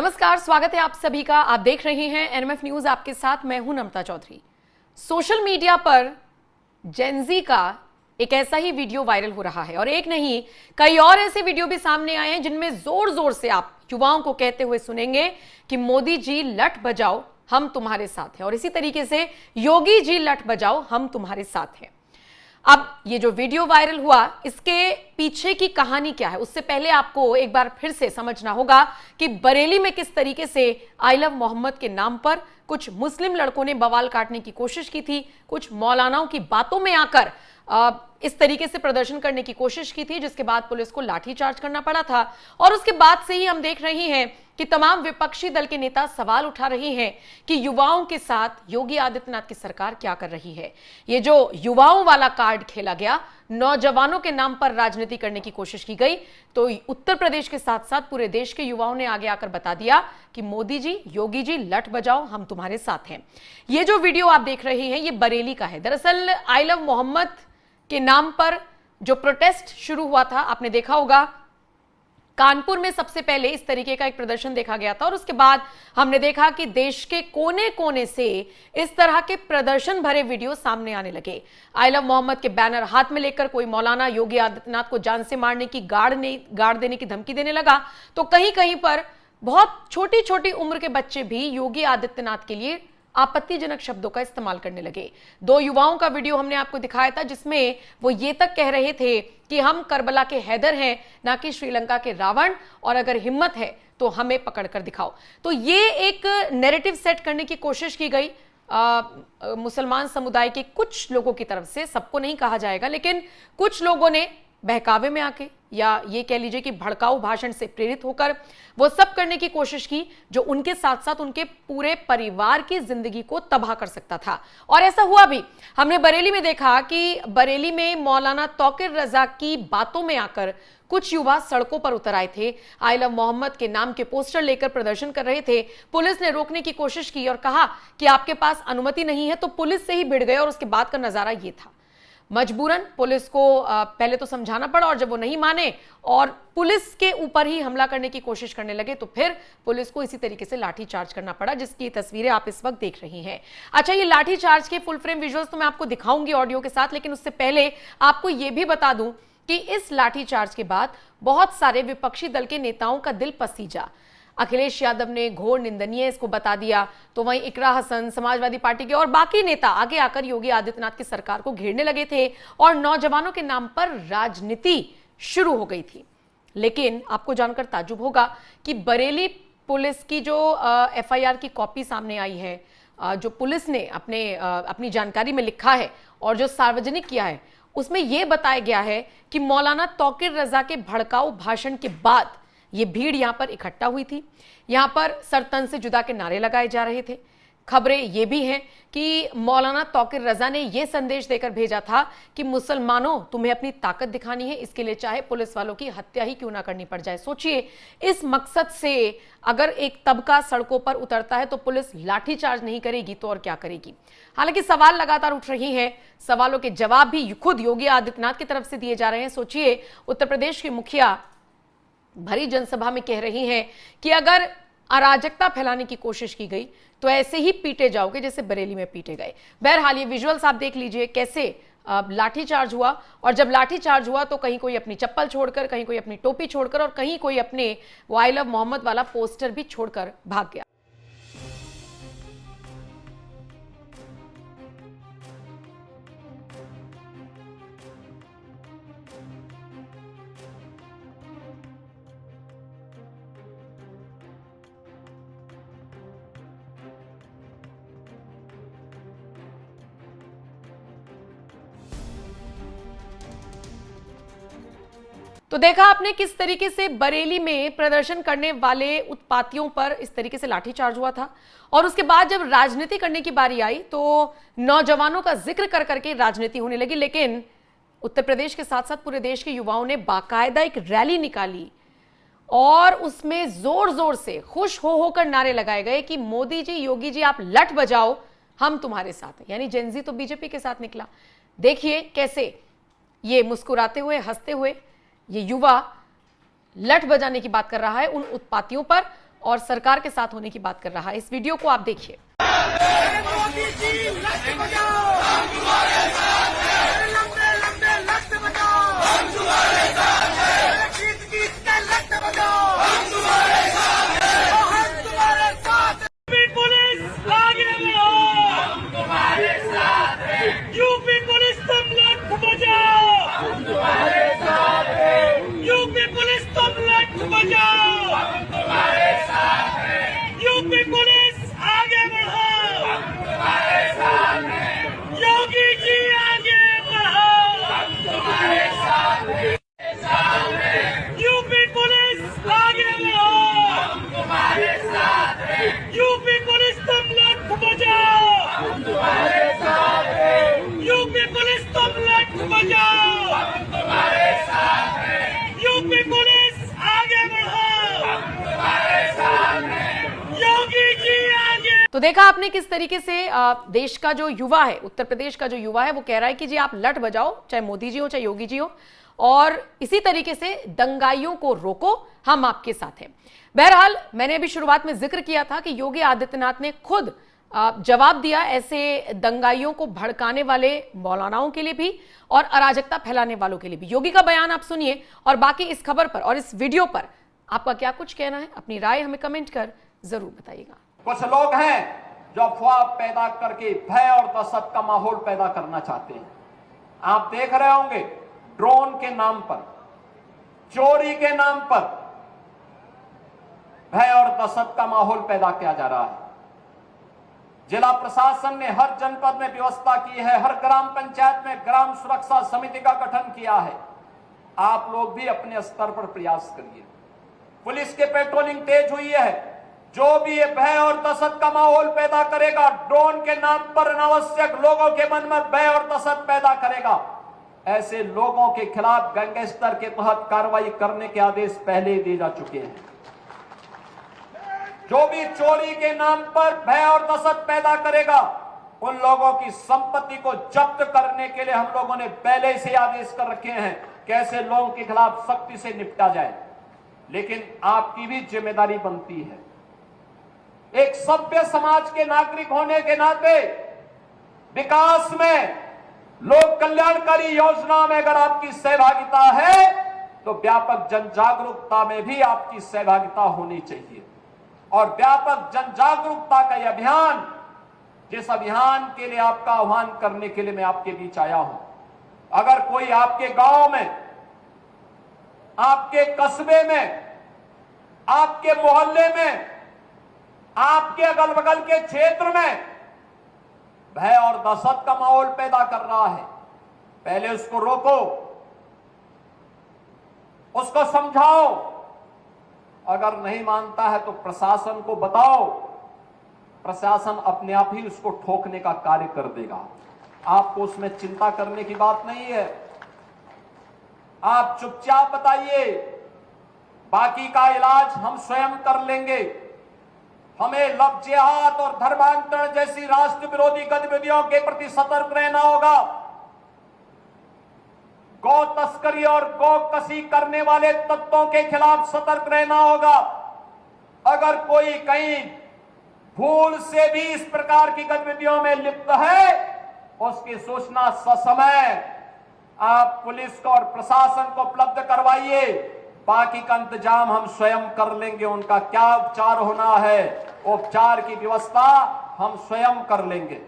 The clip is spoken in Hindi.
नमस्कार, स्वागत है आप सभी का। आप देख रहे हैं एनएमएफ न्यूज, आपके साथ मैं हूं नम्रता चौधरी। सोशल मीडिया पर जेनजी का एक ऐसा ही वीडियो वायरल हो रहा है और एक नहीं कई और ऐसे वीडियो भी सामने आए हैं जिनमें जोर जोर से आप युवाओं को कहते हुए सुनेंगे कि मोदी जी लठ बजाओ हम तुम्हारे साथ हैं, और इसी तरीके से योगी जी लठ बजाओ हम तुम्हारे साथ हैं। अब ये जो वीडियो वायरल हुआ, इसके पीछे की कहानी क्या है, उससे पहले आपको एक बार फिर से समझना होगा कि बरेली में किस तरीके से आई लव मोहम्मद के नाम पर कुछ मुस्लिम लड़कों ने बवाल काटने की कोशिश की थी, कुछ मौलानाओं की बातों में आकर इस तरीके से प्रदर्शन करने की कोशिश की थी, जिसके बाद पुलिस को लाठीचार्ज करना पड़ा था। और उसके बाद से ही हम देख रहे हैं कि तमाम विपक्षी दल के नेता सवाल उठा रहे हैं कि युवाओं के साथ योगी आदित्यनाथ की सरकार क्या कर रही है। ये जो युवाओं वाला कार्ड खेला गया, नौजवानों के नाम पर राजनीति करने की कोशिश की गई, तो उत्तर प्रदेश के साथ साथ पूरे देश के युवाओं ने आगे आकर बता दिया कि मोदी जी, योगी जी लठ बजाओ हम तुम्हारे साथ हैं। ये जो वीडियो आप देख रहे हैं ये बरेली का है। दरअसल आई लव मोहम्मद के नाम पर जो प्रोटेस्ट शुरू हुआ था, आपने देखा होगा कानपुर में सबसे पहले इस तरीके का एक प्रदर्शन देखा गया था और उसके बाद हमने देखा कि देश के कोने कोने से इस तरह के प्रदर्शन भरे वीडियो सामने आने लगे। आई लव मोहम्मद के बैनर हाथ में लेकर कोई मौलाना योगी आदित्यनाथ को जान से मारने की गाड़ देने की धमकी देने लगा, तो कहीं कहीं पर बहुत छोटी छोटी उम्र के बच्चे भी योगी आदित्यनाथ के लिए आपत्तिजनक शब्दों का इस्तेमाल करने लगे। दो युवाओं का वीडियो हमने आपको दिखाया था जिसमें वो ये तक कह रहे थे कि हम करबला के हैदर हैं, ना कि श्रीलंका के रावण, और अगर हिम्मत है तो हमें पकड़ कर दिखाओ। तो ये एक नैरेटिव सेट करने की कोशिश की गई मुसलमान समुदाय के कुछ लोगों की तरफ से, सबको नहीं कहा जाएगा, लेकिन कुछ लोगों ने बहकावे में आके या ये कह लीजिए कि भड़काऊ भाषण से प्रेरित होकर वो सब करने की कोशिश की जो उनके साथ साथ उनके पूरे परिवार की जिंदगी को तबाह कर सकता था। और ऐसा हुआ भी। हमने बरेली में देखा कि बरेली में मौलाना तौकीर रजा की बातों में आकर कुछ युवा सड़कों पर उतर आए थे, आई लव मोहम्मद के नाम के पोस्टर लेकर प्रदर्शन कर रहे थे। पुलिस ने रोकने की कोशिश की और कहा कि आपके पास अनुमति नहीं है, तो पुलिस से ही भिड़ गए और उसके बाद का नजारा ये था। मजबूरन पुलिस को पहले तो समझाना पड़ा और जब वो नहीं माने और पुलिस के ऊपर ही हमला करने की कोशिश करने लगे तो फिर पुलिस को इसी तरीके से लाठीचार्ज करना पड़ा, जिसकी तस्वीरें आप इस वक्त देख रही हैं। अच्छा, ये लाठीचार्ज के फुल फ्रेम विजुअल्स तो मैं आपको दिखाऊंगी ऑडियो के साथ, लेकिन उससे पहले आपको ये भी बता दूं कि इस लाठीचार्ज के बाद बहुत सारे विपक्षी दल के नेताओं का दिल पसीजा। अखिलेश यादव ने घोर निंदनीय इसको बता दिया, तो वहीं इकरा हसन, समाजवादी पार्टी के और बाकी नेता आगे आकर योगी आदित्यनाथ की सरकार को घेरने लगे थे और नौजवानों के नाम पर राजनीति शुरू हो गई थी। लेकिन आपको जानकर ताज्जुब होगा कि बरेली पुलिस की जो एफआईआर की कॉपी सामने आई है, जो पुलिस ने अपनी जानकारी में लिखा है और जो सार्वजनिक किया है, उसमें यह बताया गया है कि मौलाना तौकीर रजा के भड़काऊ भाषण के बाद ये भीड़ यहां पर इकट्ठा हुई थी। यहां पर सर तन से जुदा के नारे लगाए जा रहे थे। खबरें ये भी हैं कि मौलाना तौकीर रजा ने यह संदेश देकर भेजा था कि मुसलमानों, तुम्हें अपनी ताकत दिखानी है, इसके लिए चाहे पुलिस वालों की हत्या ही क्यों ना करनी पड़ जाए। सोचिए, इस मकसद से अगर एक तबका सड़कों पर उतरता है तो पुलिस लाठीचार्ज नहीं करेगी तो और क्या करेगी। हालांकि सवाल लगातार उठ रही हैं, सवालों के जवाब भी खुद योगी आदित्यनाथ की तरफ से दिए जा रहे हैं। सोचिए, उत्तर प्रदेश के मुखिया भरी जनसभा में कह रही हैं कि अगर अराजकता फैलाने की कोशिश की गई तो ऐसे ही पीटे जाओगे जैसे बरेली में पीटे गए। बहरहाल ये विजुअल्स आप देख लीजिए कैसे लाठीचार्ज हुआ, और जब लाठीचार्ज हुआ तो कहीं कोई अपनी चप्पल छोड़कर, कहीं कोई अपनी टोपी छोड़कर और कहीं कोई अपने वो आई लव मोहम्मद वाला पोस्टर भी छोड़कर भाग गया। तो देखा आपने किस तरीके से बरेली में प्रदर्शन करने वाले उत्पातियों पर इस तरीके से लाठीचार्ज हुआ था, और उसके बाद जब राजनीति करने की बारी आई तो नौजवानों का जिक्र कर करके राजनीति होने लगी। लेकिन उत्तर प्रदेश के साथ साथ पूरे देश के युवाओं ने बाकायदा एक रैली निकाली और उसमें जोर जोर से खुश हो होकर नारे लगाए गए कि मोदी जी, योगी जी आप लठ बजाओ हम तुम्हारे साथ हैं। यानी जेनजी तो बीजेपी के साथ निकला। देखिए कैसे ये मुस्कुराते हुए, हंसते हुए ये युवा लठ बजाने की बात कर रहा है उन उत्पातियों पर, और सरकार के साथ होने की बात कर रहा है। इस वीडियो को आप देखिए। यूपी पुलिस तुम लट बजाओ, हम तुम्हारे साथ हैं। यूपी पुलिस तुम लट बजाओ, हम तुम्हारे साथ हैं। यूपी पुलिस आगे बढ़ो, हम तुम्हारे साथ हैं। योगी जी आगे बढ़ो, हम तुम्हारे साथ हैं। यूपी पुलिस आगे बढ़ो, हम तुम्हारे साथ हैं। यूपी पुलिस तुम लट बजाओ, हम तुम्हारे साथ हैं। यूपी पुलिस तुम लट बजाओ, हम तुम्हारे साथ हैं। यूपी पुलिस आगे बढ़ो, हम तुम्हारे साथ हैं। योगी जी आगे। तो देखा आपने किस तरीके से देश का जो युवा है, उत्तर प्रदेश का जो युवा है, वो कह रहा है कि जी आप लट बजाओ, चाहे मोदी जी हो चाहे योगी जी हो, और इसी तरीके से दंगाइयों को रोको, हम आपके साथ हैं। बहरहाल मैंने अभी शुरुआत में जिक्र किया था कि योगी आदित्यनाथ ने खुद जवाब दिया ऐसे दंगाइयों को भड़काने वाले मौलानाओं के लिए भी और अराजकता फैलाने वालों के लिए भी। योगी का बयान आप सुनिए और बाकी इस खबर पर और इस वीडियो पर आपका क्या कुछ कहना है, अपनी राय हमें कमेंट कर जरूर बताइएगा। कुछ लोग हैं जो अफवाह पैदा करके भय और दहशत का माहौल पैदा करना चाहते हैं। आप देख रहे होंगे ड्रोन के नाम पर, चोरी के नाम पर भय और दहशत का माहौल पैदा किया जा रहा है। जिला प्रशासन ने हर जनपद में व्यवस्था की है, हर ग्राम पंचायत में ग्राम सुरक्षा समिति का गठन किया है। आप लोग भी अपने स्तर पर प्रयास करिए। पुलिस के पेट्रोलिंग तेज हुई है। जो भी ये भय और दहशत का माहौल पैदा करेगा, ड्रोन के नाम पर अनावश्यक लोगों के मन में भय और दहशत पैदा करेगा, ऐसे लोगों के खिलाफ गैंगस्टर के तहत कार्रवाई करने के आदेश पहले ही दिए जा चुके हैं। जो भी चोरी के नाम पर भय और दहशत पैदा करेगा, उन लोगों की संपत्ति को जब्त करने के लिए हम लोगों ने पहले से आदेश कर रखे हैं कि ऐसे लोगों के खिलाफ सख्ती से निपटा जाए। लेकिन आपकी भी जिम्मेदारी बनती है, एक सभ्य समाज के नागरिक होने के नाते विकास में, लोक कल्याणकारी योजना में अगर आपकी सहभागिता है तो व्यापक जन जागरूकता में भी आपकी सहभागिता होनी चाहिए। और व्यापक जन जागरूकता का यह अभियान, जिस अभियान के लिए आपका आह्वान करने के लिए मैं आपके बीच आया हूं, अगर कोई आपके गांव में, आपके कस्बे में, आपके मोहल्ले में, आपके अगल बगल के क्षेत्र में भय और दहशत का माहौल पैदा कर रहा है, पहले उसको रोको, उसको समझाओ। अगर नहीं मानता है तो प्रशासन को बताओ, प्रशासन अपने आप ही उसको ठोकने का कार्य कर देगा। आपको उसमें चिंता करने की बात नहीं है। आप चुपचाप बताइए, बाकी का इलाज हम स्वयं कर लेंगे। हमें लव जिहाद और धर्मांतरण जैसी राष्ट्र विरोधी गतिविधियों के प्रति सतर्क रहना होगा। गौ तस्करी और गौ कसी करने वाले तत्वों के खिलाफ सतर्क रहना होगा। अगर कोई कहीं भूल से भी इस प्रकार की गतिविधियों में लिप्त है, उसकी सूचना ससमय आप पुलिस को और प्रशासन को उपलब्ध करवाइए। बाकी का इंतजाम हम स्वयं कर लेंगे। उनका क्या उपचार होना है, उपचार की व्यवस्था हम स्वयं कर लेंगे।